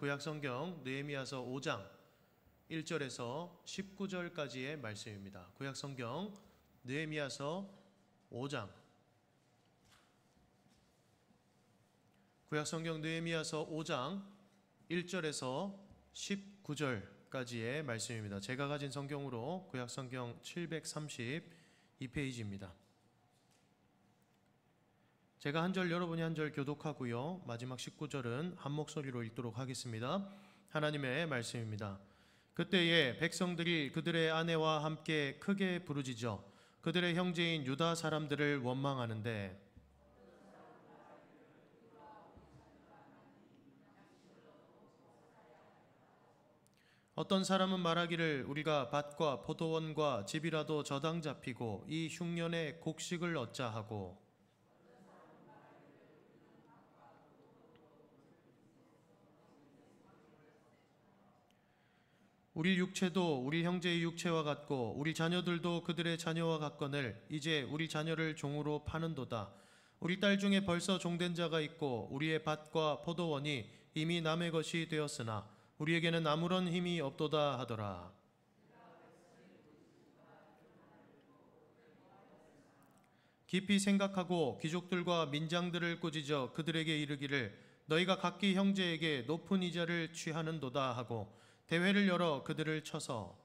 구약성경 느헤미야서 5장 1절에서 19절까지의 말씀입니다. 구약성경 느헤미야서 5장 구약성경 느헤미야서 5장 1절에서 19절까지의 말씀입니다. 제가 가진 성경으로 구약성경 732페이지입니다. 제가 한 절 여러분이 한 절 교독하고요. 마지막 19절은 한 목소리로 읽도록 하겠습니다. 하나님의 말씀입니다. 그때에 백성들이 그들의 아내와 함께 크게 부르짖어 그들의 형제인 유다 사람들을 원망하는데 어떤 사람은 말하기를 우리가 밭과 포도원과 집이라도 저당 잡히고 이 흉년에 곡식을 얻자 하고 우리 육체도 우리 형제의 육체와 같고 우리 자녀들도 그들의 자녀와 같거늘 이제 우리 자녀를 종으로 파는도다. 우리 딸 중에 벌써 종된 자가 있고 우리의 밭과 포도원이 이미 남의 것이 되었으나 우리에게는 아무런 힘이 없도다 하더라. 깊이 생각하고 귀족들과 민장들을 꾸짖어 그들에게 이르기를 너희가 각기 형제에게 높은 이자를 취하는도다 하고 대회를 열어 그들을 쳐서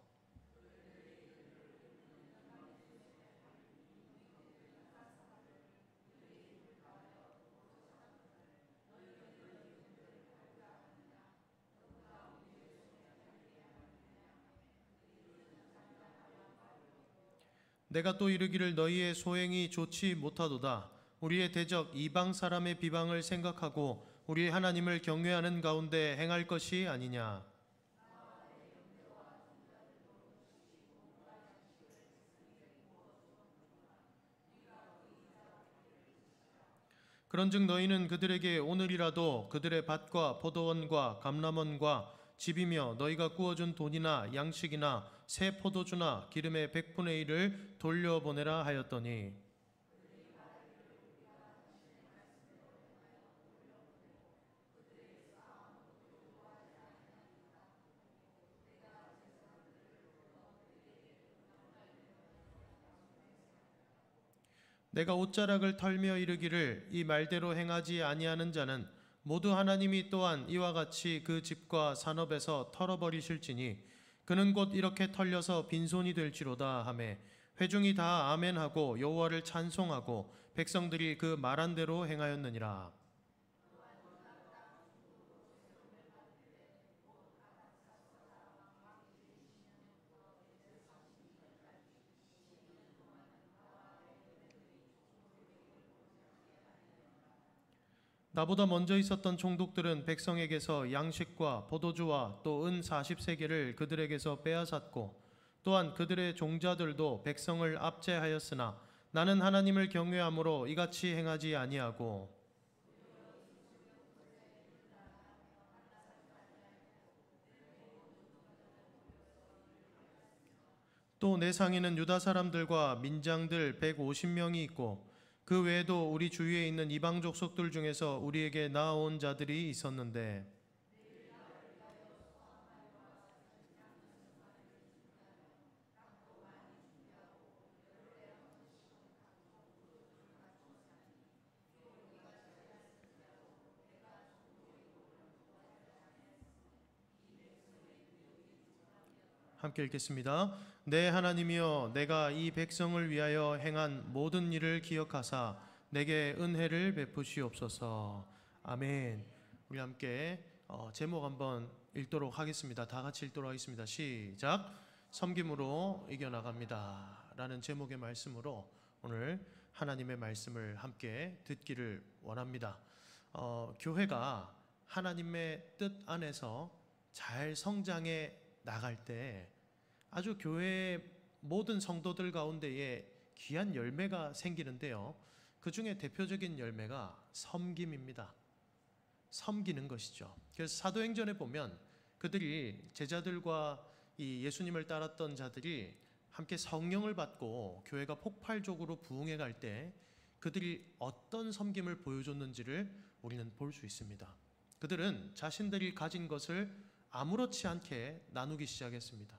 내가 또 이르기를 너희의 소행이 좋지 못하도다. 우리의 대적 이방 사람의 비방을 생각하고 우리 하나님을 경외하는 가운데 행할 것이 아니냐. 그런즉 너희는 그들에게 오늘이라도 그들의 밭과 포도원과 감람원과 집이며 너희가 구워준 돈이나 양식이나 새 포도주나 기름의 100분의 1을 돌려보내라 하였더니 내가 옷자락을 털며 이르기를 이 말대로 행하지 아니하는 자는 모두 하나님이 또한 이와 같이 그 집과 산업에서 털어버리실지니 그는 곧 이렇게 털려서 빈손이 될지로다 하매 회중이 다 아멘하고 여호와를 찬송하고 백성들이 그 말한 대로 행하였느니라. 나보다 먼저 있었던 총독들은 백성에게서 양식과 포도주와 또 은 40세겔을 그들에게서 빼앗았고 또한 그들의 종자들도 백성을 압제하였으나 나는 하나님을 경외함으로 이같이 행하지 아니하고 또 내 상에는 유다 사람들과 민장들 150명이 있고 그 외에도 우리 주위에 있는 이방 족속들 중에서 우리에게 나아온 자들이 있었는데 함께 읽겠습니다. 내 하나님이여 내가 이 백성을 위하여 행한 모든 일을 기억하사 내게 은혜를 베푸시옵소서. 아멘. 우리 함께 제목 한번 읽도록 하겠습니다. 다 같이 읽도록 하겠습니다. 시작. 섬김으로 이겨나갑니다 라는 제목의 말씀으로 오늘 하나님의 말씀을 함께 듣기를 원합니다. 교회가 하나님의 뜻 안에서 잘 성장해 나갈 때 아주 교회의 모든 성도들 가운데에 귀한 열매가 생기는데요. 그 중에 대표적인 열매가 섬김입니다. 섬기는 것이죠. 그래서 사도행전에 보면 그들이 제자들과 이 예수님을 따랐던 자들이 함께 성령을 받고 교회가 폭발적으로 부흥해 갈 때 그들이 어떤 섬김을 보여줬는지를 우리는 볼 수 있습니다. 그들은 자신들이 가진 것을 아무렇지 않게 나누기 시작했습니다.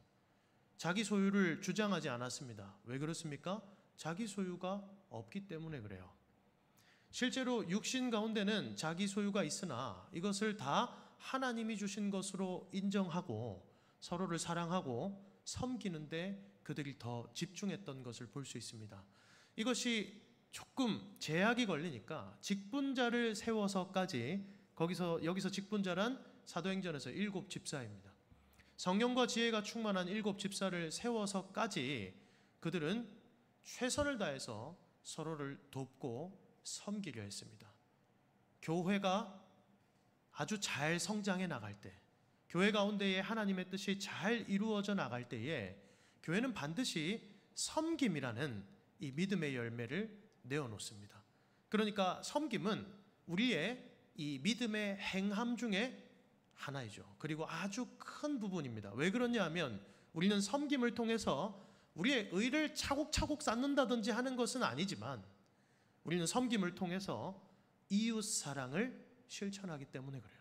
자기 소유를 주장하지 않았습니다. 왜 그렇습니까? 자기 소유가 없기 때문에 그래요. 실제로 육신 가운데는 자기 소유가 있으나 이것을 다 하나님이 주신 것으로 인정하고 서로를 사랑하고 섬기는데 그들이 더 집중했던 것을 볼 수 있습니다. 이것이 조금 제약이 걸리니까 직분자를 세워서까지, 여기서 직분자란 사도행전에서 7 집사입니다. 성령과 지혜가 충만한 7 집사를 세워서까지 그들은 최선을 다해서 서로를 돕고 섬기려 했습니다. 교회가 아주 잘 성장해 나갈 때, 교회 가운데에 하나님의 뜻이 잘 이루어져 나갈 때에 교회는 반드시 섬김이라는 이 믿음의 열매를 내어놓습니다. 그러니까 섬김은 우리의 이 믿음의 행함 중에 하나이죠. 그리고 아주 큰 부분입니다. 왜 그러냐 하면 우리는 섬김을 통해서 우리의 의를 차곡차곡 쌓는다든지 하는 것은 아니지만 우리는 섬김을 통해서 이웃 사랑을 실천하기 때문에 그래요.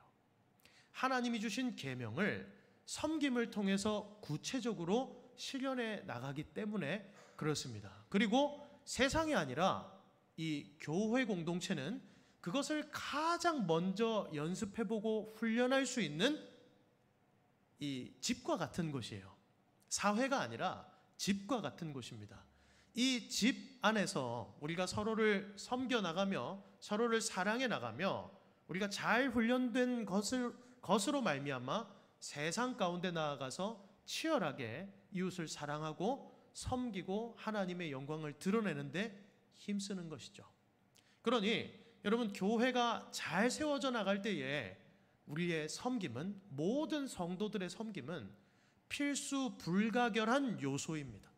하나님이 주신 계명을 섬김을 통해서 구체적으로 실현해 나가기 때문에 그렇습니다. 그리고 세상이 아니라 이 교회 공동체는 그것을 가장 먼저 연습해보고 훈련할 수 있는 이 집과 같은 곳이에요. 사회가 아니라 집과 같은 곳입니다. 이 집 안에서 우리가 서로를 섬겨 나가며 서로를 사랑해 나가며 우리가 잘 훈련된 것으로 말미암아 세상 가운데 나아가서 치열하게 이웃을 사랑하고 섬기고 하나님의 영광을 드러내는데 힘쓰는 것이죠. 그러니 여러분, 교회가 잘 세워져 나갈 때에 우리의 섬김은, 모든 성도들의 섬김은 필수 불가결한 요소입니다.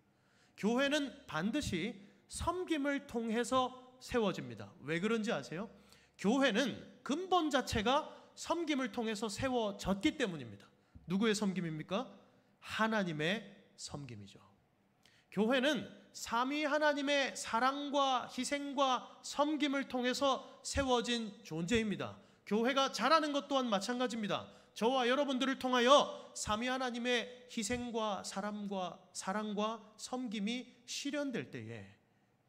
교회는 반드시 섬김을 통해서 세워집니다. 왜 그런지 아세요? 교회는 근본 자체가 섬김을 통해서 세워졌기 때문입니다. 누구의 섬김입니까? 하나님의 섬김이죠. 교회는 삼위 하나님의 사랑과 희생과 섬김을 통해서 세워진 존재입니다. 교회가 자라는 것 또한 마찬가지입니다. 저와 여러분들을 통하여 삼위 하나님의 희생과 사랑과 섬김이 실현될 때에,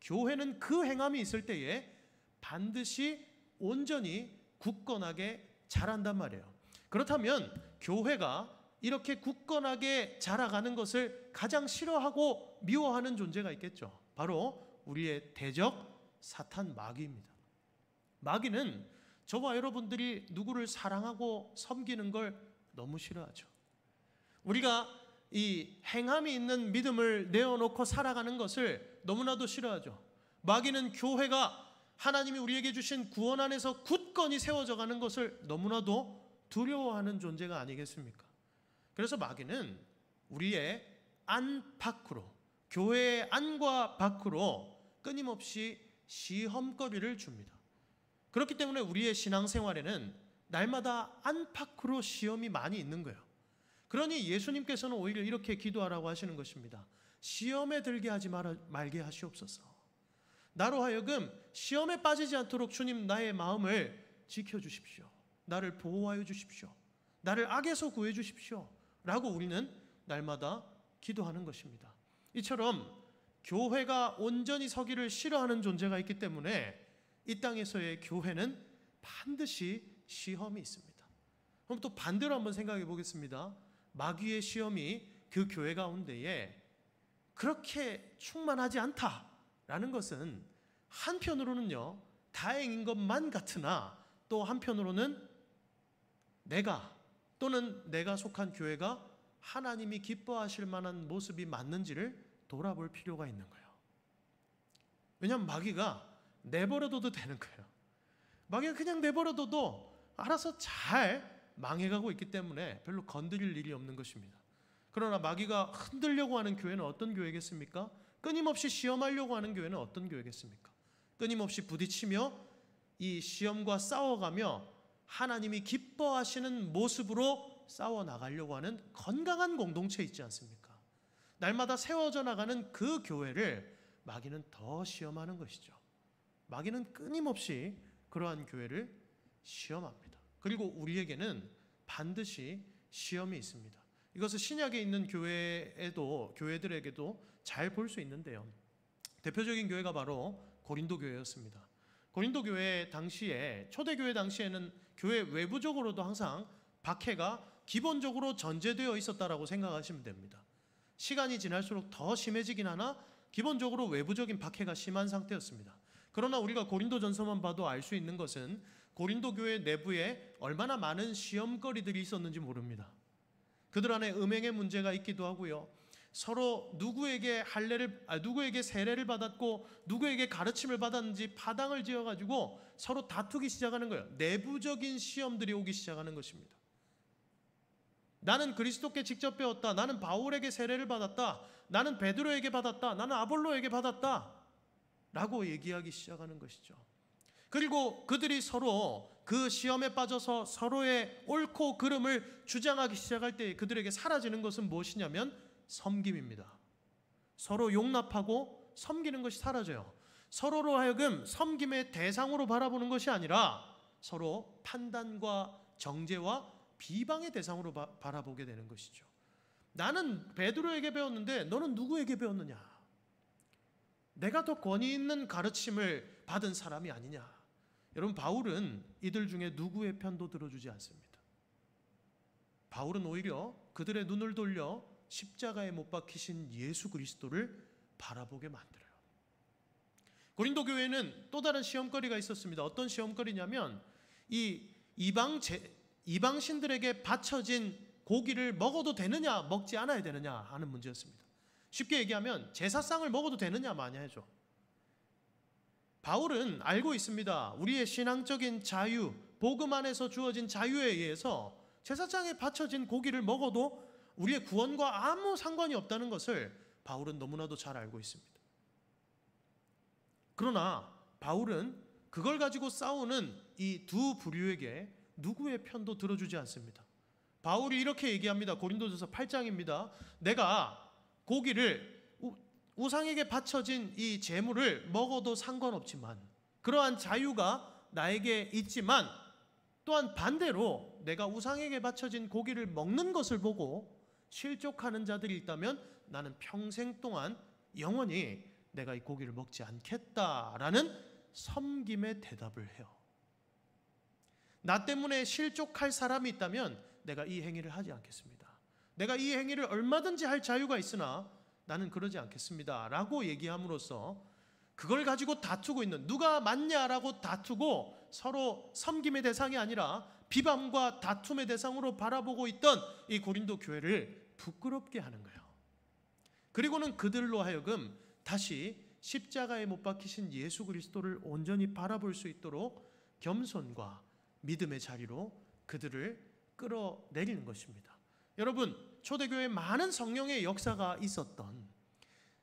교회는 그 행함이 있을 때에 반드시 온전히 굳건하게 자란단 말이에요. 그렇다면 교회가 이렇게 굳건하게 자라가는 것을 가장 싫어하고 미워하는 존재가 있겠죠. 바로 우리의 대적 사탄 마귀입니다. 마귀는 저와 여러분들이 누구를 사랑하고 섬기는 걸 너무 싫어하죠. 우리가 이 행함이 있는 믿음을 내어놓고 살아가는 것을 너무나도 싫어하죠. 마귀는 교회가 하나님이 우리에게 주신 구원 안에서 굳건히 세워져 가는 것을 너무나도 두려워하는 존재가 아니겠습니까? 그래서 마귀는 우리의 안 밖으로, 교회의 안과 밖으로 끊임없이 시험거리를 줍니다. 그렇기 때문에 우리의 신앙생활에는 날마다 안팎으로 시험이 많이 있는 거예요. 그러니 예수님께서는 오히려 이렇게 기도하라고 하시는 것입니다. 시험에 들게 하지 말게 하시옵소서. 나로 하여금 시험에 빠지지 않도록 주님 나의 마음을 지켜주십시오. 나를 보호하여 주십시오. 나를 악에서 구해 주십시오. 라고 우리는 날마다 기도하는 것입니다. 이처럼 교회가 온전히 서기를 싫어하는 존재가 있기 때문에 이 땅에서의 교회는 반드시 시험이 있습니다. 그럼 또 반대로 한번 생각해 보겠습니다. 마귀의 시험이 그 교회 가운데에 그렇게 충만하지 않다라는 것은 한편으로는요, 다행인 것만 같으나 또 한편으로는 내가 속한 교회가 하나님이 기뻐하실 만한 모습이 맞는지를 돌아볼 필요가 있는 거예요. 왜냐하면 마귀가 내버려둬도 되는 거예요. 마귀가 그냥 내버려둬도 알아서 잘 망해가고 있기 때문에 별로 건드릴 일이 없는 것입니다. 그러나 마귀가 흔들려고 하는 교회는 어떤 교회겠습니까? 끊임없이 시험하려고 하는 교회는 어떤 교회겠습니까? 끊임없이 부딪히며 이 시험과 싸워가며 하나님이 기뻐하시는 모습으로 싸워나가려고 하는 건강한 공동체 있지 않습니까? 날마다 세워져 나가는 그 교회를 마귀는 더 시험하는 것이죠. 마귀는 끊임없이 그러한 교회를 시험합니다. 그리고 우리에게는 반드시 시험이 있습니다. 이것을 신약에 있는 교회들에게도 잘 볼 수 있는데요. 대표적인 교회가 바로 고린도 교회였습니다. 고린도 교회 당시에, 초대교회 당시에는 교회 외부적으로도 항상 박해가 기본적으로 전제되어 있었다라고 생각하시면 됩니다. 시간이 지날수록 더 심해지긴 하나 기본적으로 외부적인 박해가 심한 상태였습니다. 그러나 우리가 고린도전서만 봐도 알 수 있는 것은 고린도 교회 내부에 얼마나 많은 시험거리들이 있었는지 모릅니다. 그들 안에 음행의 문제가 있기도 하고요. 서로 누구에게 세례를 받았고 누구에게 가르침을 받았는지 파당을 지어가지고 서로 다투기 시작하는 거예요. 내부적인 시험들이 오기 시작하는 것입니다. 나는 그리스도께 직접 배웠다. 나는 바울에게 세례를 받았다. 나는 베드로에게 받았다. 나는 아볼로에게 받았다. 라고 얘기하기 시작하는 것이죠. 그리고 그들이 서로 그 시험에 빠져서 서로의 옳고 그름을 주장하기 시작할 때 그들에게 사라지는 것은 무엇이냐면 섬김입니다. 서로 용납하고 섬기는 것이 사라져요. 서로로 하여금 섬김의 대상으로 바라보는 것이 아니라 서로 판단과 정죄와 비방의 대상으로 바라보게 되는 것이죠. 나는 베드로에게 배웠는데 너는 누구에게 배웠느냐? 내가 더 권위 있는 가르침을 받은 사람이 아니냐? 여러분, 바울은 이들 중에 누구의 편도 들어주지 않습니다. 바울은 오히려 그들의 눈을 돌려 십자가에 못 박히신 예수 그리스도를 바라보게 만들어요. 고린도 교회는 또 다른 시험거리가 있었습니다. 어떤 시험거리냐면 이 이방신들에게 바쳐진 고기를 먹어도 되느냐 먹지 않아야 되느냐 하는 문제였습니다. 쉽게 얘기하면 제사상을 먹어도 되느냐 마냐죠. 바울은 알고 있습니다. 우리의 신앙적인 자유, 복음 안에서 주어진 자유에 의해서 제사장에 바쳐진 고기를 먹어도 우리의 구원과 아무 상관이 없다는 것을 바울은 너무나도 잘 알고 있습니다. 그러나 바울은 그걸 가지고 싸우는 이 두 부류에게 누구의 편도 들어주지 않습니다. 바울이 이렇게 얘기합니다. 고린도전서 8장입니다. 내가 고기를 우상에게 바쳐진 이 제물을 먹어도 상관없지만, 그러한 자유가 나에게 있지만 또한 반대로 내가 우상에게 바쳐진 고기를 먹는 것을 보고 실족하는 자들이 있다면 나는 평생 동안 영원히 내가 이 고기를 먹지 않겠다라는 섬김의 대답을 해요. 나 때문에 실족할 사람이 있다면 내가 이 행위를 하지 않겠습니다. 내가 이 행위를 얼마든지 할 자유가 있으나 나는 그러지 않겠습니다 라고 얘기함으로써 그걸 가지고 다투고 있는, 누가 맞냐라고 다투고 서로 섬김의 대상이 아니라 비방과 다툼의 대상으로 바라보고 있던 이 고린도 교회를 부끄럽게 하는 거예요. 그리고는 그들로 하여금 다시 십자가에 못 박히신 예수 그리스도를 온전히 바라볼 수 있도록 겸손과 믿음의 자리로 그들을 끌어내리는 것입니다. 여러분, 초대교회에 많은 성령의 역사가 있었던,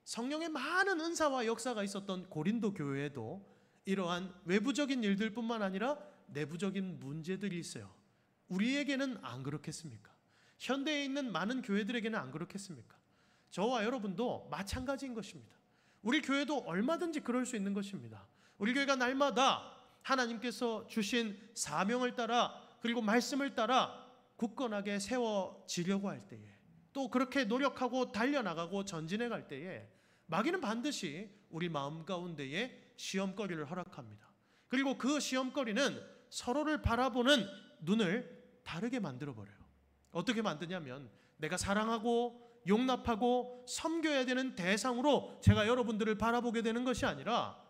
성령의 많은 은사와 역사가 있었던 고린도 교회에도 이러한 외부적인 일들뿐만 아니라 내부적인 문제들이 있어요. 우리에게는 안 그렇겠습니까? 현대에 있는 많은 교회들에게는 안 그렇겠습니까? 저와 여러분도 마찬가지인 것입니다. 우리 교회도 얼마든지 그럴 수 있는 것입니다. 우리 교회가 날마다 하나님께서 주신 사명을 따라, 그리고 말씀을 따라 굳건하게 세워지려고 할 때에, 또 그렇게 노력하고 달려나가고 전진해 갈 때에 마귀는 반드시 우리 마음 가운데에 시험거리를 허락합니다. 그리고 그 시험거리는 서로를 바라보는 눈을 다르게 만들어버려요. 어떻게 만드냐면, 내가 사랑하고 용납하고 섬겨야 되는 대상으로 제가 여러분들을 바라보게 되는 것이 아니라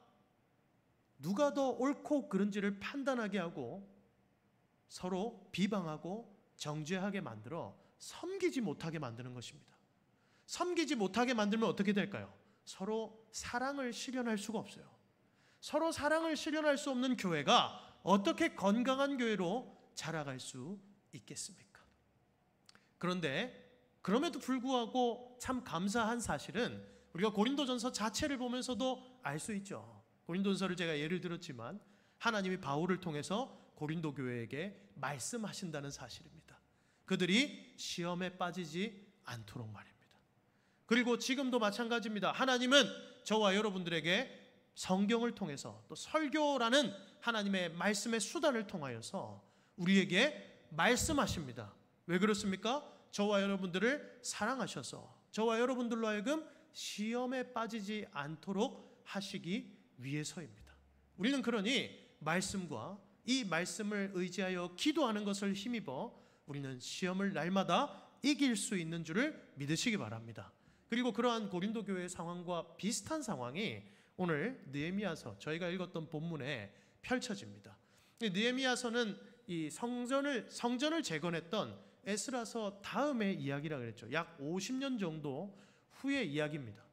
누가 더 옳고 그른지를 판단하게 하고 서로 비방하고 정죄하게 만들어 섬기지 못하게 만드는 것입니다. 섬기지 못하게 만들면 어떻게 될까요? 서로 사랑을 실현할 수가 없어요. 서로 사랑을 실현할 수 없는 교회가 어떻게 건강한 교회로 자라갈 수 있겠습니까? 그런데 그럼에도 불구하고 참 감사한 사실은 우리가 고린도전서 자체를 보면서도 알 수 있죠. 고린도전서를 제가 예를 들었지만 하나님이 바울을 통해서 고린도 교회에게 말씀하신다는 사실입니다. 그들이 시험에 빠지지 않도록 말입니다. 그리고 지금도 마찬가지입니다. 하나님은 저와 여러분들에게 성경을 통해서, 또 설교라는 하나님의 말씀의 수단을 통하여서 우리에게 말씀하십니다. 왜 그렇습니까? 저와 여러분들을 사랑하셔서 저와 여러분들로 하여금 시험에 빠지지 않도록 하시기 위해서입니다. 우리는 그러니 말씀과 이 말씀을 의지하여 기도하는 것을 힘입어 우리는 시험을 날마다 이길 수 있는 줄을 믿으시기 바랍니다. 그리고 그러한 고린도 교회의 상황과 비슷한 상황이 오늘 느헤미야서 저희가 읽었던 본문에 펼쳐집니다. 느헤미야서는 이 성전을 재건했던 에스라서 다음의 이야기라 그랬죠. 약 50년 정도 후의 이야기입니다.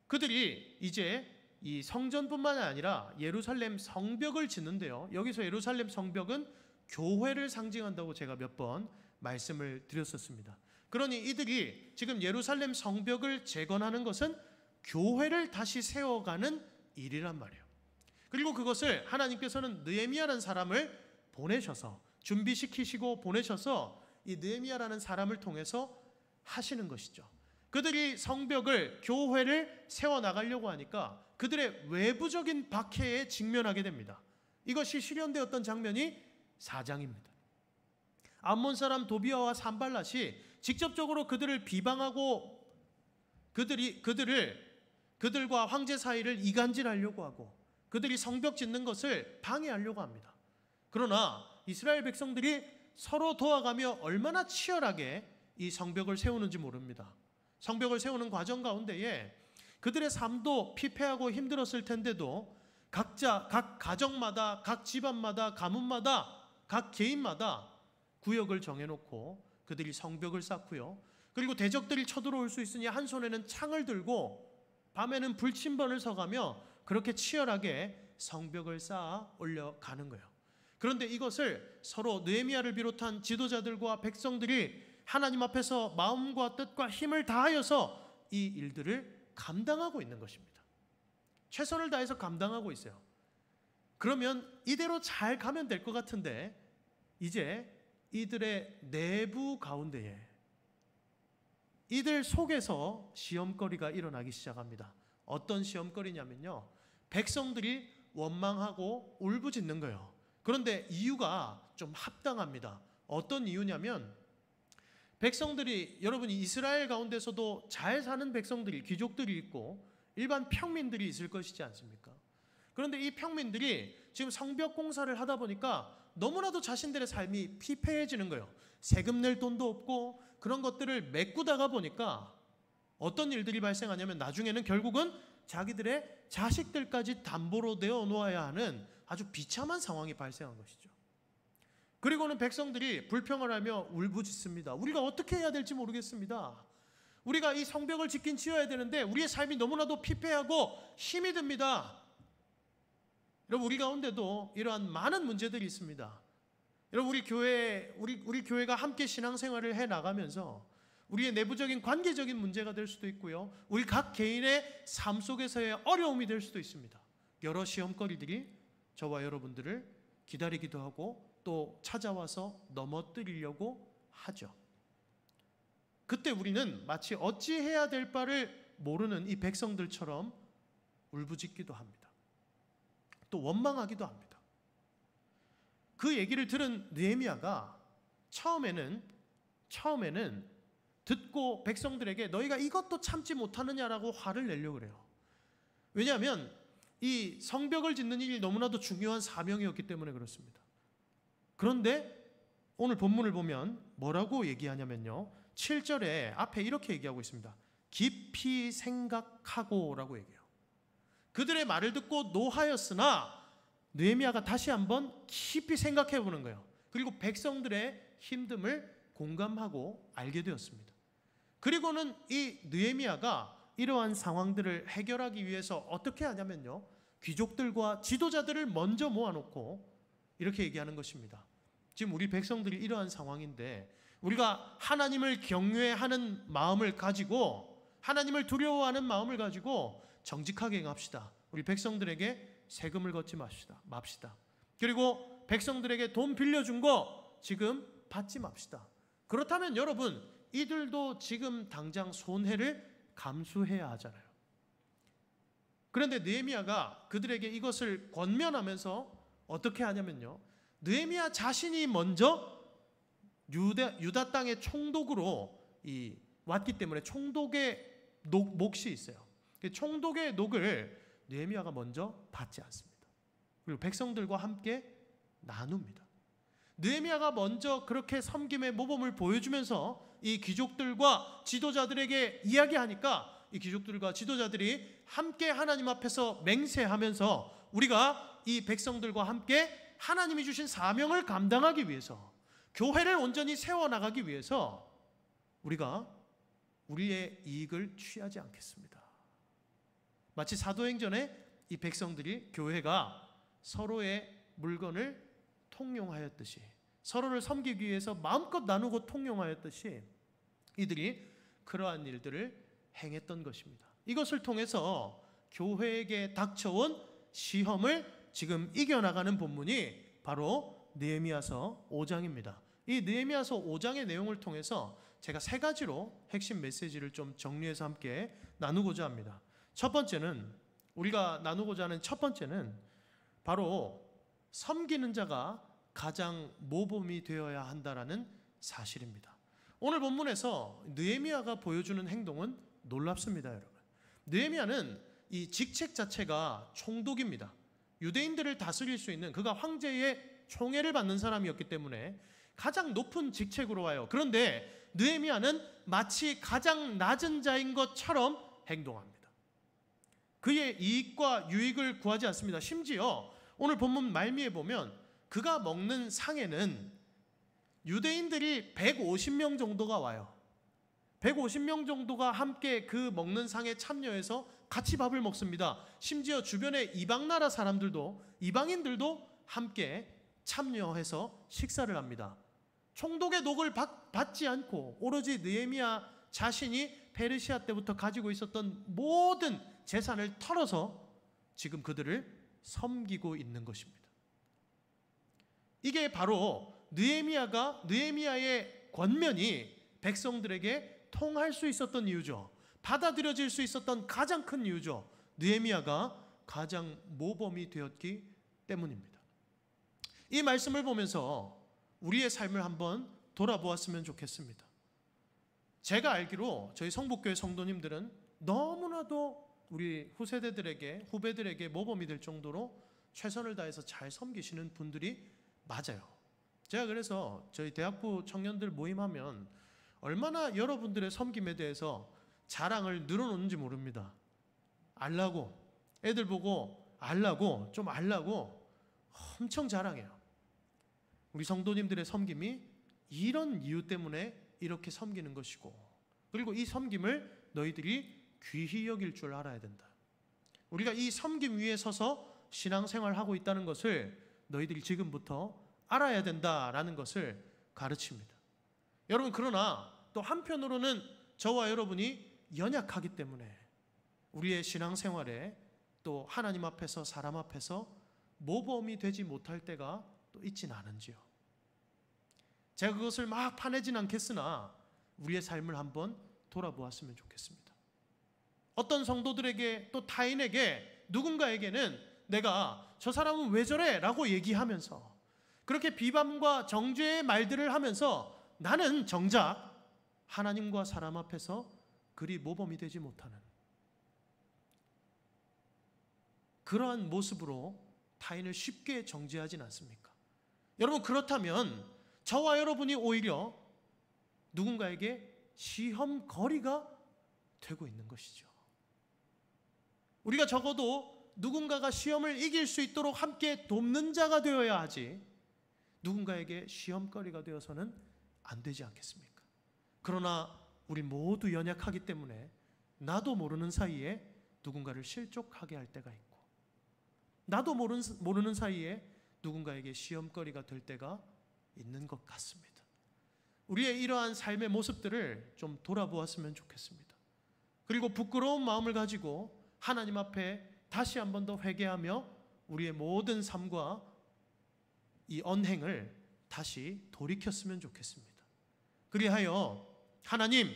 그들이 이제 이 성전뿐만 아니라 예루살렘 성벽을 짓는데요. 여기서 예루살렘 성벽은 교회를 상징한다고 제가 몇 번 말씀을 드렸었습니다. 그러니 이들이 지금 예루살렘 성벽을 재건하는 것은 교회를 다시 세워가는 일이란 말이에요. 그리고 그것을 하나님께서는 느헤미야라는 사람을 보내셔서 준비시키시고 보내셔서 이 느헤미야라는 사람을 통해서 하시는 것이죠. 그들이 성벽을 교회를 세워나가려고 하니까 그들의 외부적인 박해에 직면하게 됩니다. 이것이 실현되었던 장면이 4장입니다. 암몬 사람 도비아와 산발랏이 직접적으로 그들을 비방하고 그들과 황제 사이를 이간질하려고 하고 그들이 성벽 짓는 것을 방해하려고 합니다. 그러나 이스라엘 백성들이 서로 도와가며 얼마나 치열하게 이 성벽을 세우는지 모릅니다. 성벽을 세우는 과정 가운데에 그들의 삶도 피폐하고 힘들었을 텐데도 각 가정마다, 각 집안마다, 가문마다, 각 개인마다 구역을 정해놓고 그들이 성벽을 쌓고요. 그리고 대적들이 쳐들어올 수 있으니 한 손에는 창을 들고 밤에는 불침번을 서가며 그렇게 치열하게 성벽을 쌓아 올려가는 거예요. 그런데 이것을 서로 느헤미야를 비롯한 지도자들과 백성들이 하나님 앞에서 마음과 뜻과 힘을 다하여서 이 일들을 감당하고 있는 것입니다. 최선을 다해서 감당하고 있어요. 그러면 이대로 잘 가면 될 것 같은데 이제 이들의 내부 가운데에 이들 속에서 시험거리가 일어나기 시작합니다. 어떤 시험거리냐면요, 백성들이 원망하고 울부짖는 거예요. 그런데 이유가 좀 합당합니다. 어떤 이유냐면 백성들이, 여러분이 이스라엘 가운데서도 잘 사는 백성들이, 귀족들이 있고 일반 평민들이 있을 것이지 않습니까? 그런데 이 평민들이 지금 성벽 공사를 하다 보니까 너무나도 자신들의 삶이 피폐해지는 거예요. 세금 낼 돈도 없고 그런 것들을 메꾸다가 보니까 어떤 일들이 발생하냐면 나중에는 결국은 자기들의 자식들까지 담보로 내어 놓아야 하는 아주 비참한 상황이 발생한 것이죠. 그리고는 백성들이 불평을 하며 울부짖습니다. 우리가 어떻게 해야 될지 모르겠습니다. 우리가 이 성벽을 짓긴 지어야 되는데 우리의 삶이 너무나도 피폐하고 힘이 듭니다. 여러분, 우리 가운데도 이러한 많은 문제들이 있습니다. 여러분, 우리 교회가 함께 신앙생활을 해 나가면서 우리의 내부적인 관계적인 문제가 될 수도 있고요. 우리 각 개인의 삶 속에서의 어려움이 될 수도 있습니다. 여러 시험거리들이 저와 여러분들을 기다리기도 하고 또 찾아와서 넘어뜨리려고 하죠. 그때 우리는 마치 어찌해야 될 바를 모르는 이 백성들처럼 울부짖기도 합니다. 또 원망하기도 합니다. 그 얘기를 들은 느헤미야가 처음에는 듣고 백성들에게 너희가 이것도 참지 못하느냐라고 화를 내려고 그래요. 왜냐하면 이 성벽을 짓는 일이 너무나도 중요한 사명이었기 때문에 그렇습니다. 그런데 오늘 본문을 보면 뭐라고 얘기하냐면요, 7절에 앞에 이렇게 얘기하고 있습니다. 깊이 생각하고 라고 얘기해요. 그들의 말을 듣고 노하였으나 느헤미야가 다시 한번 깊이 생각해 보는 거예요. 그리고 백성들의 힘듦을 공감하고 알게 되었습니다. 그리고는 이 느헤미야가 이러한 상황들을 해결하기 위해서 어떻게 하냐면요, 귀족들과 지도자들을 먼저 모아놓고 이렇게 얘기하는 것입니다. 지금 우리 백성들이 이러한 상황인데 우리가 하나님을 경외하는 마음을 가지고, 하나님을 두려워하는 마음을 가지고 정직하게 행합시다. 우리 백성들에게 세금을 걷지 맙시다. 그리고 백성들에게 돈 빌려준 거 지금 받지 맙시다. 그렇다면 여러분, 이들도 지금 당장 손해를 감수해야 하잖아요. 그런데 느헤미야가 그들에게 이것을 권면하면서 어떻게 하냐면요, 느헤미야 자신이 먼저 유다 땅의 총독으로 왔기 때문에 총독의 몫이 있어요. 총독의 녹을 느헤미야가 먼저 받지 않습니다. 그리고 백성들과 함께 나눕니다. 느헤미야가 먼저 그렇게 섬김의 모범을 보여주면서 이 귀족들과 지도자들에게 이야기하니까 이 귀족들과 지도자들이 함께 하나님 앞에서 맹세하면서 우리가 이 백성들과 함께 하나님이 주신 사명을 감당하기 위해서, 교회를 온전히 세워나가기 위해서 우리가 우리의 이익을 취하지 않겠습니다. 마치 사도행전에 이 백성들이, 교회가 서로의 물건을 통용하였듯이, 서로를 섬기기 위해서 마음껏 나누고 통용하였듯이 이들이 그러한 일들을 행했던 것입니다. 이것을 통해서 교회에게 닥쳐온 시험을 지금 이겨나가는 본문이 바로 느헤미야서 5장입니다. 이 느헤미야서 5장의 내용을 통해서 제가 세 가지로 핵심 메시지를 좀 정리해서 함께 나누고자 합니다. 첫 번째는, 우리가 나누고자 하는 첫 번째는 바로 섬기는 자가 가장 모범이 되어야 한다라는 사실입니다. 오늘 본문에서 느헤미야가 보여주는 행동은 놀랍습니다, 여러분. 느헤미야는 이 직책 자체가 총독입니다. 유대인들을 다스릴 수 있는, 그가 황제의 총애를 받는 사람이었기 때문에 가장 높은 직책으로 와요. 그런데 느헤미야는 마치 가장 낮은 자인 것처럼 행동합니다. 그의 이익과 유익을 구하지 않습니다. 심지어 오늘 본문 말미에 보면 그가 먹는 상에는 유대인들이 150명 정도가 와요. 150명 정도가 함께 그 먹는 상에 참여해서 같이 밥을 먹습니다. 심지어 주변의 이방 나라 사람들도, 이방인들도 함께 참여해서 식사를 합니다. 총독의 녹을 받지 않고 오로지 느헤미야 자신이 페르시아 때부터 가지고 있었던 모든 재산을 털어서 지금 그들을 섬기고 있는 것입니다. 이게 바로 느헤미야의 권면이 백성들에게 통할 수 있었던 이유죠. 받아들여질 수 있었던 가장 큰 이유죠. 느헤미야가 가장 모범이 되었기 때문입니다. 이 말씀을 보면서 우리의 삶을 한번 돌아보았으면 좋겠습니다. 제가 알기로 저희 성북교회 성도님들은 너무나도 우리 후배들에게 모범이 될 정도로 최선을 다해서 잘 섬기시는 분들이 맞아요. 제가 그래서 저희 대학부 청년들 모임하면 얼마나 여러분들의 섬김에 대해서 자랑을 늘어놓는지 모릅니다. 알라고, 애들 보고 알라고, 좀 알라고 엄청 자랑해요. 우리 성도님들의 섬김이 이런 이유 때문에 이렇게 섬기는 것이고, 그리고 이 섬김을 너희들이 귀히 여길 줄 알아야 된다. 우리가 이 섬김 위에 서서 신앙생활하고 있다는 것을 너희들이 지금부터 알아야 된다라는 것을 가르칩니다. 여러분, 그러나 또 한편으로는 저와 여러분이 연약하기 때문에 우리의 신앙생활에 또 하나님 앞에서, 사람 앞에서 모범이 되지 못할 때가 또 있진 않은지요. 제가 그것을 막 파내진 않겠으나 우리의 삶을 한번 돌아보았으면 좋겠습니다. 어떤 성도들에게, 또 타인에게, 누군가에게는 내가 저 사람은 왜 저래? 라고 얘기하면서 그렇게 비방과 정죄의 말들을 하면서 나는 정작 하나님과 사람 앞에서 그리 모범이 되지 못하는 그러한 모습으로 타인을 쉽게 정죄하진 않습니까? 여러분, 그렇다면 저와 여러분이 오히려 누군가에게 시험거리가 되고 있는 것이죠. 우리가 적어도 누군가가 시험을 이길 수 있도록 함께 돕는 자가 되어야 하지, 누군가에게 시험거리가 되어서는 안 되지 않겠습니까? 그러나 우리 모두 연약하기 때문에 나도 모르는 사이에 누군가를 실족하게 할 때가 있고, 나도 모르는 사이에 누군가에게 시험거리가 될 때가 있는 것 같습니다. 우리의 이러한 삶의 모습들을 좀 돌아보았으면 좋겠습니다. 그리고 부끄러운 마음을 가지고 하나님 앞에 다시 한 번 더 회개하며 우리의 모든 삶과 이 언행을 다시 돌이켰으면 좋겠습니다. 그리하여 하나님,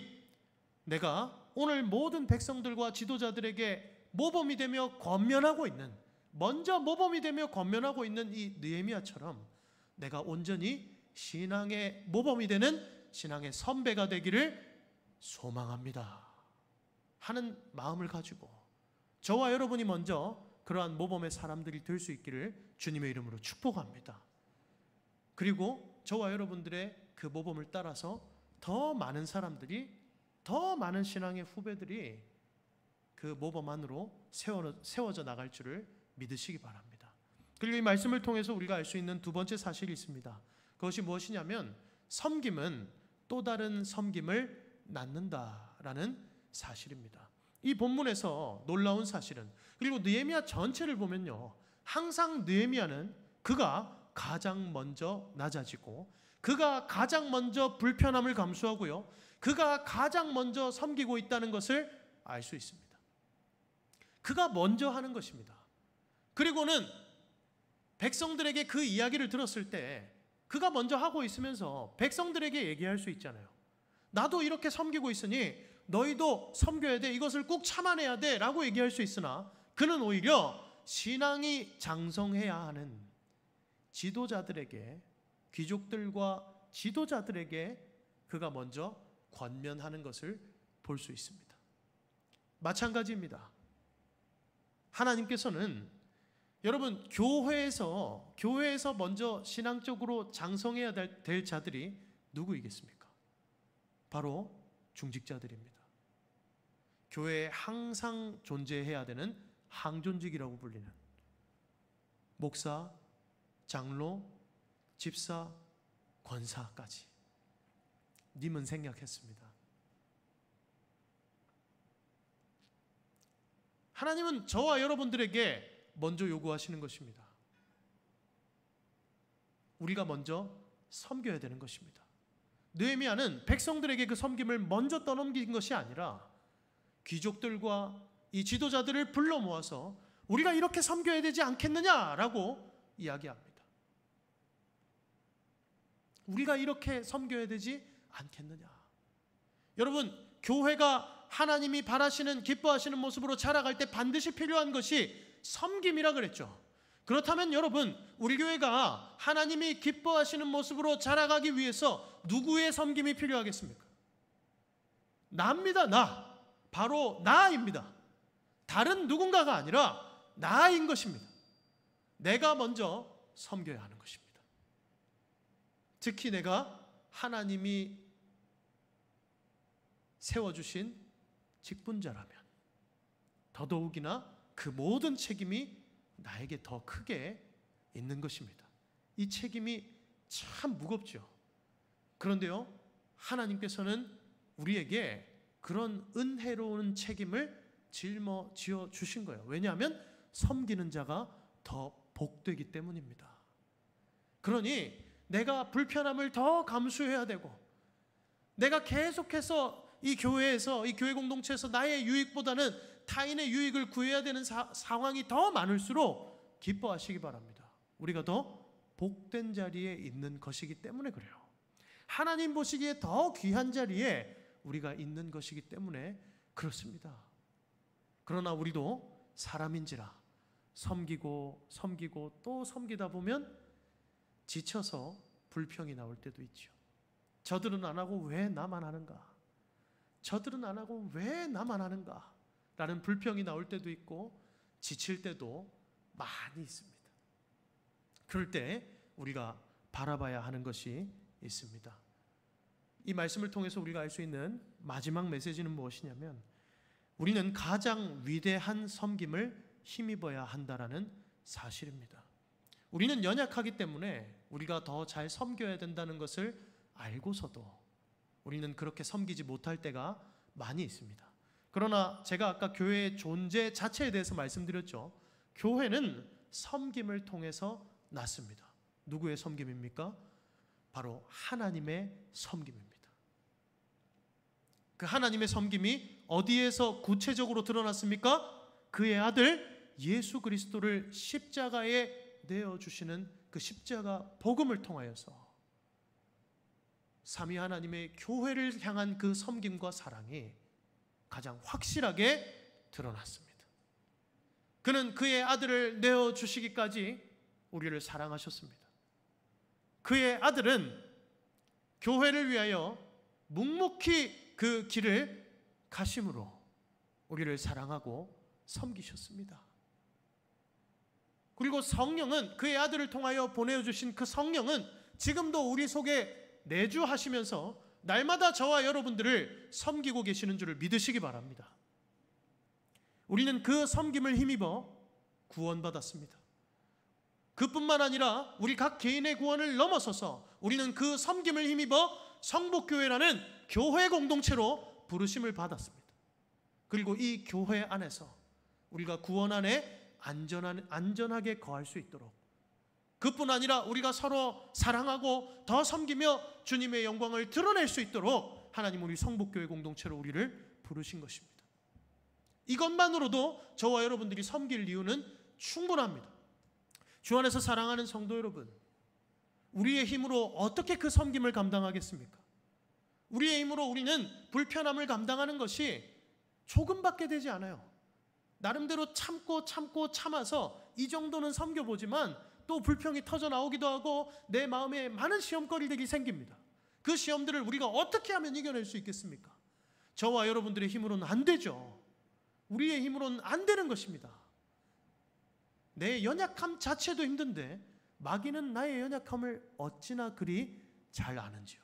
내가 오늘 모든 백성들과 지도자들에게 모범이 되며 권면하고 있는, 먼저 모범이 되며 권면하고 있는 이 느헤미야처럼 내가 온전히 신앙의 모범이 되는 신앙의 선배가 되기를 소망합니다 하는 마음을 가지고 저와 여러분이 먼저 그러한 모범의 사람들이 될 수 있기를 주님의 이름으로 축복합니다. 그리고 저와 여러분들의 그 모범을 따라서 더 많은 사람들이, 더 많은 신앙의 후배들이 그 모범 안으로 세워져 나갈 줄을 믿으시기 바랍니다. 그리고 이 말씀을 통해서 우리가 알 수 있는 두 번째 사실이 있습니다. 그것이 무엇이냐면 섬김은 또 다른 섬김을 낳는다라는 사실입니다. 이 본문에서 놀라운 사실은, 그리고 느헤미야 전체를 보면요, 항상 느헤미야는 그가 가장 먼저 낮아지고 그가 가장 먼저 불편함을 감수하고요, 그가 가장 먼저 섬기고 있다는 것을 알 수 있습니다. 그가 먼저 하는 것입니다. 그리고는 백성들에게 그 이야기를 들었을 때 그가 먼저 하고 있으면서 백성들에게 얘기할 수 있잖아요. 나도 이렇게 섬기고 있으니 너희도 섬겨야 돼, 이것을 꼭 참아내야 돼 라고 얘기할 수 있으나 그는 오히려 신앙이 장성해야 하는 지도자들에게, 귀족들과 지도자들에게 그가 먼저 권면하는 것을 볼 수 있습니다. 마찬가지입니다. 하나님께서는 여러분 교회에서 먼저 신앙적으로 장성해야 될 자들이 누구이겠습니까? 바로 중직자들입니다. 교회에 항상 존재해야 되는 항존직이라고 불리는 목사, 장로, 집사, 권사까지. 님은 생략했습니다. 하나님은 저와 여러분들에게 먼저 요구하시는 것입니다. 우리가 먼저 섬겨야 되는 것입니다. 느헤미야는 백성들에게 그 섬김을 먼저 떠넘긴 것이 아니라 귀족들과 이 지도자들을 불러 모아서 우리가 이렇게 섬겨야 되지 않겠느냐라고 이야기합니다. 우리가 이렇게 섬겨야 되지 않겠느냐. 여러분, 교회가 하나님이 바라시는, 기뻐하시는 모습으로 자라갈 때 반드시 필요한 것이 섬김이라 그랬죠. 그렇다면 여러분, 우리 교회가 하나님이 기뻐하시는 모습으로 자라가기 위해서 누구의 섬김이 필요하겠습니까? 나입니다. 나. 바로 나입니다. 다른 누군가가 아니라 나인 것입니다. 내가 먼저 섬겨야 하는 것입니다. 특히 내가 하나님이 세워주신 직분자라면 더더욱이나 그 모든 책임이 나에게 더 크게 있는 것입니다. 이 책임이 참 무겁죠. 그런데요, 하나님께서는 우리에게 그런 은혜로운 책임을 짊어지어 주신 거예요. 왜냐하면 섬기는 자가 더 복되기 때문입니다. 그러니 내가 불편함을 더 감수해야 되고, 내가 계속해서 이 교회에서, 이 교회 공동체에서 나의 유익보다는 타인의 유익을 구해야 되는 상황이 더 많을수록 기뻐하시기 바랍니다. 우리가 더 복된 자리에 있는 것이기 때문에 그래요. 하나님 보시기에 더 귀한 자리에 우리가 있는 것이기 때문에 그렇습니다. 그러나 우리도 사람인지라 섬기고 또 섬기다 보면 지쳐서 불평이 나올 때도 있죠. 저들은 안 하고 왜 나만 하는가? 저들은 안 하고 왜 나만 하는가? 라는 불평이 나올 때도 있고 지칠 때도 많이 있습니다. 그럴 때 우리가 바라봐야 하는 것이 있습니다. 이 말씀을 통해서 우리가 알 수 있는 마지막 메시지는 무엇이냐면, 우리는 가장 위대한 섬김을 힘입어야 한다라는 사실입니다. 우리는 연약하기 때문에 우리가 더 잘 섬겨야 된다는 것을 알고서도 우리는 그렇게 섬기지 못할 때가 많이 있습니다. 그러나 제가 아까 교회의 존재 자체에 대해서 말씀드렸죠. 교회는 섬김을 통해서 났습니다. 누구의 섬김입니까? 바로 하나님의 섬김입니다. 그 하나님의 섬김이 어디에서 구체적으로 드러났습니까? 그의 아들 예수 그리스도를 십자가에 내어주시는 그 십자가 복음을 통하여서 삼위 하나님의 교회를 향한 그 섬김과 사랑이 가장 확실하게 드러났습니다. 그는 그의 아들을 내어주시기까지 우리를 사랑하셨습니다. 그의 아들은 교회를 위하여 묵묵히 그 길을 가심으로 우리를 사랑하고 섬기셨습니다. 그리고 성령은, 그의 아들을 통하여 보내주신 그 성령은 지금도 우리 속에 내주하시면서 날마다 저와 여러분들을 섬기고 계시는 줄을 믿으시기 바랍니다. 우리는 그 섬김을 힘입어 구원받았습니다. 그뿐만 아니라 우리 각 개인의 구원을 넘어서서 우리는 그 섬김을 힘입어 성복교회라는 교회 공동체로 부르심을 받았습니다. 그리고 이 교회 안에서 우리가 구원 안에 안전하게 거할 수 있도록, 그뿐 아니라 우리가 서로 사랑하고 더 섬기며 주님의 영광을 드러낼 수 있도록 하나님 우리 성복교회 공동체로 우리를 부르신 것입니다. 이것만으로도 저와 여러분들이 섬길 이유는 충분합니다. 주 안에서 사랑하는 성도 여러분, 우리의 힘으로 어떻게 그 섬김을 감당하겠습니까? 우리의 힘으로 우리는 불편함을 감당하는 것이 조금밖에 되지 않아요. 나름대로 참아서 이 정도는 섬겨보지만 또 불평이 터져 나오기도 하고 내 마음에 많은 시험거리들이 생깁니다. 그 시험들을 우리가 어떻게 하면 이겨낼 수 있겠습니까? 저와 여러분들의 힘으로는 안 되죠. 우리의 힘으로는 안 되는 것입니다. 내 연약함 자체도 힘든데 마귀는 나의 연약함을 어찌나 그리 잘 아는지요.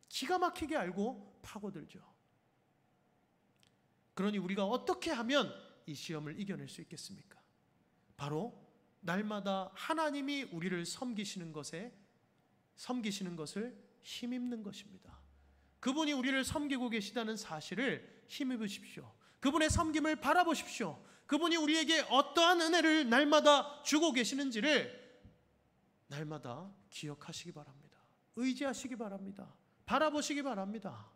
기가 막히게 알고 파고들죠. 그러니 우리가 어떻게 하면 이 시험을 이겨낼 수 있겠습니까? 바로 날마다 하나님이 우리를 섬기시는 것을 힘입는 것입니다. 그분이 우리를 섬기고 계시다는 사실을 힘입으십시오. 그분의 섬김을 바라보십시오. 그분이 우리에게 어떠한 은혜를 날마다 주고 계시는지를 날마다 기억하시기 바랍니다. 의지하시기 바랍니다. 바라보시기 바랍니다.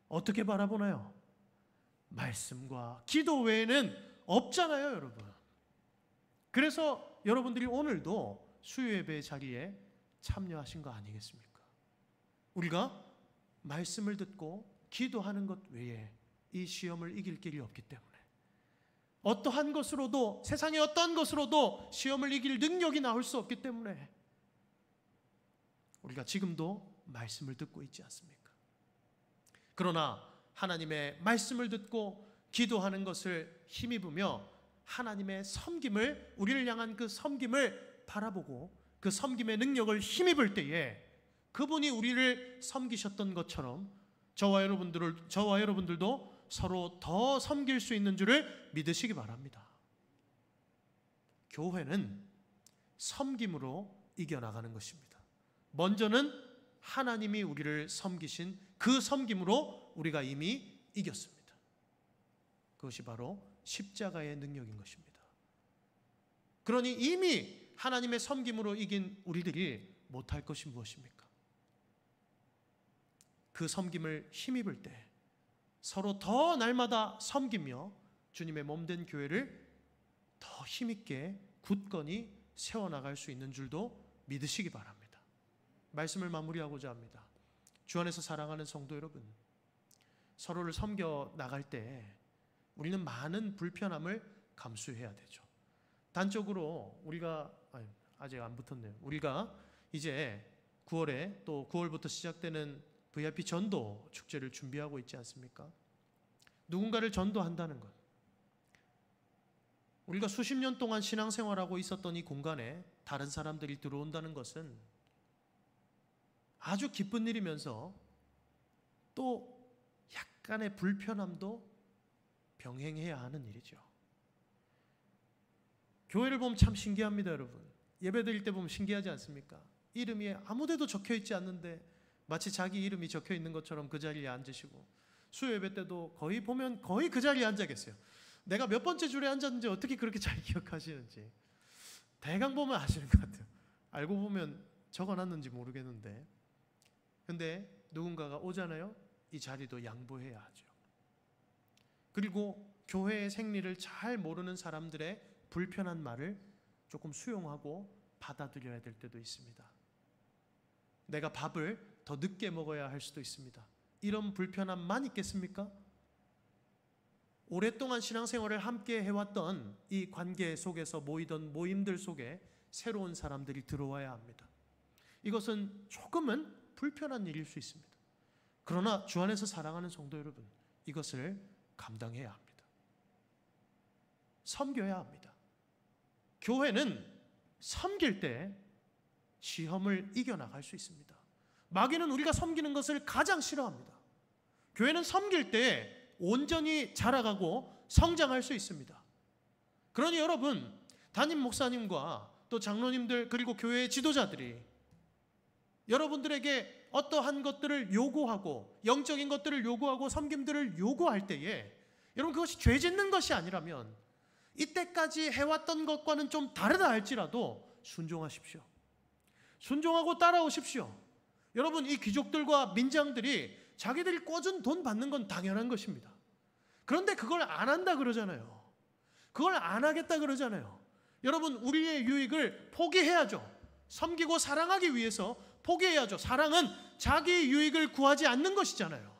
어떻게 바라보나요? 말씀과 기도 외에는 없잖아요, 여러분. 그래서 여러분들이 오늘도 수요예배 자리에 참여하신 거 아니겠습니까? 우리가 말씀을 듣고 기도하는 것 외에 이 시험을 이길 길이 없기 때문에, 어떠한 것으로도, 세상의 어떠한 것으로도 시험을 이길 능력이 나올 수 없기 때문에 우리가 지금도 말씀을 듣고 있지 않습니까? 그러나 하나님의 말씀을 듣고 기도하는 것을 힘입으며 하나님의 섬김을, 우리를 향한 그 섬김을 바라보고 그 섬김의 능력을 힘입을 때에 그분이 우리를 섬기셨던 것처럼 저와 여러분들도 서로 더 섬길 수 있는 줄을 믿으시기 바랍니다. 교회는 섬김으로 이겨나가는 것입니다. 먼저는 하나님이 우리를 섬기신 그 섬김으로 우리가 이미 이겼습니다. 그것이 바로 십자가의 능력인 것입니다. 그러니 이미 하나님의 섬김으로 이긴 우리들이 못할 것이 무엇입니까? 그 섬김을 힘입을 때 서로 더 날마다 섬기며 주님의 몸된 교회를 더 힘있게 굳건히 세워나갈 수 있는 줄도 믿으시기 바랍니다. 말씀을 마무리하고자 합니다. 주 안에서 사랑하는 성도 여러분, 서로를 섬겨 나갈 때 우리는 많은 불편함을 감수해야 되죠. 단적으로 우리가 아직 안 붙었네요. 우리가 이제 9월에 또 9월부터 시작되는 VIP 전도 축제를 준비하고 있지 않습니까? 누군가를 전도한다는 것, 우리가 수십 년 동안 신앙생활하고 있었던 이 공간에 다른 사람들이 들어온다는 것은 아주 기쁜 일이면서 또 약간의 불편함도 병행해야 하는 일이죠. 교회를 보면 참 신기합니다, 여러분. 예배 드릴 때 보면 신기하지 않습니까? 이름이 아무데도 적혀 있지 않는데 마치 자기 이름이 적혀 있는 것처럼 그 자리에 앉으시고, 수요 예배 때도 거의 보면 거의 그 자리에 앉아 계세요. 내가 몇 번째 줄에 앉았는지 어떻게 그렇게 잘 기억하시는지 대강 보면 아시는 것 같아요. 알고 보면 적어놨는지 모르겠는데, 근데 누군가가 오잖아요. 이 자리도 양보해야 하죠. 그리고 교회의 생리를 잘 모르는 사람들의 불편한 말을 조금 수용하고 받아들여야 될 때도 있습니다. 내가 밥을 더 늦게 먹어야 할 수도 있습니다. 이런 불편함만 있겠습니까? 오랫동안 신앙생활을 함께 해왔던 이 관계 속에서 모이던 모임들 속에 새로운 사람들이 들어와야 합니다. 이것은 조금은 불편한 일일 수 있습니다. 그러나 주 안에서 사랑하는 성도 여러분, 이것을 감당해야 합니다. 섬겨야 합니다. 교회는 섬길 때 시험을 이겨나갈 수 있습니다. 마귀는 우리가 섬기는 것을 가장 싫어합니다. 교회는 섬길 때 온전히 자라가고 성장할 수 있습니다. 그러니 여러분, 담임 목사님과 또 장로님들 그리고 교회의 지도자들이 여러분들에게 어떠한 것들을 요구하고 영적인 것들을 요구하고 섬김들을 요구할 때에 여러분 그것이 죄 짓는 것이 아니라면 이때까지 해왔던 것과는 좀 다르다 할지라도 순종하십시오. 순종하고 따라오십시오. 여러분, 이 귀족들과 민장들이 자기들이 꿔준 돈 받는 건 당연한 것입니다. 그런데 그걸 안 한다 그러잖아요. 그걸 안 하겠다 그러잖아요. 여러분, 우리의 유익을 포기해야죠. 섬기고 사랑하기 위해서 포기해야죠. 사랑은 자기 유익을 구하지 않는 것이잖아요.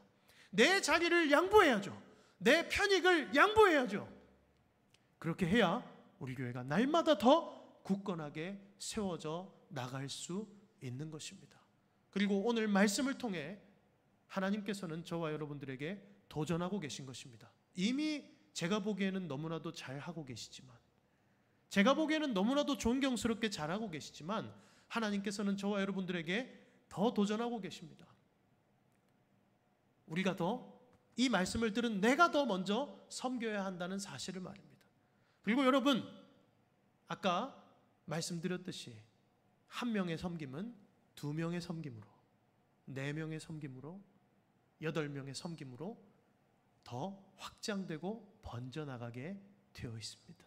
내 자리를 양보해야죠. 내 편익을 양보해야죠. 그렇게 해야 우리 교회가 날마다 더 굳건하게 세워져 나갈 수 있는 것입니다. 그리고 오늘 말씀을 통해 하나님께서는 저와 여러분들에게 도전하고 계신 것입니다. 이미 제가 보기에는 너무나도 잘하고 계시지만, 제가 보기에는 너무나도 존경스럽게 잘하고 계시지만 하나님께서는 저와 여러분들에게 더 도전하고 계십니다. 우리가 더 이 말씀을 들은 내가 더 먼저 섬겨야 한다는 사실을 말입니다. 그리고 여러분, 아까 말씀드렸듯이 한 명의 섬김은 두 명의 섬김으로, 4명의 섬김으로, 8명의 섬김으로 더 확장되고 번져나가게 되어 있습니다.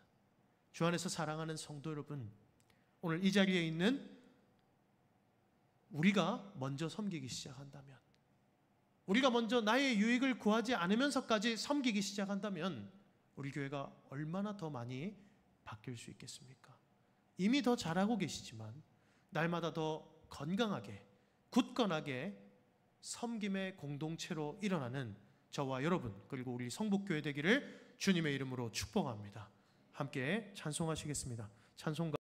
주 안에서 사랑하는 성도 여러분, 오늘 이 자리에 있는 우리가 먼저 섬기기 시작한다면, 우리가 먼저 나의 유익을 구하지 않으면서까지 섬기기 시작한다면 우리 교회가 얼마나 더 많이 바뀔 수 있겠습니까? 이미 더 잘하고 계시지만 날마다 더 건강하게, 굳건하게 섬김의 공동체로 일어나는 저와 여러분, 그리고 우리 성북교회 되기를 주님의 이름으로 축복합니다. 함께 찬송하시겠습니다. 찬송가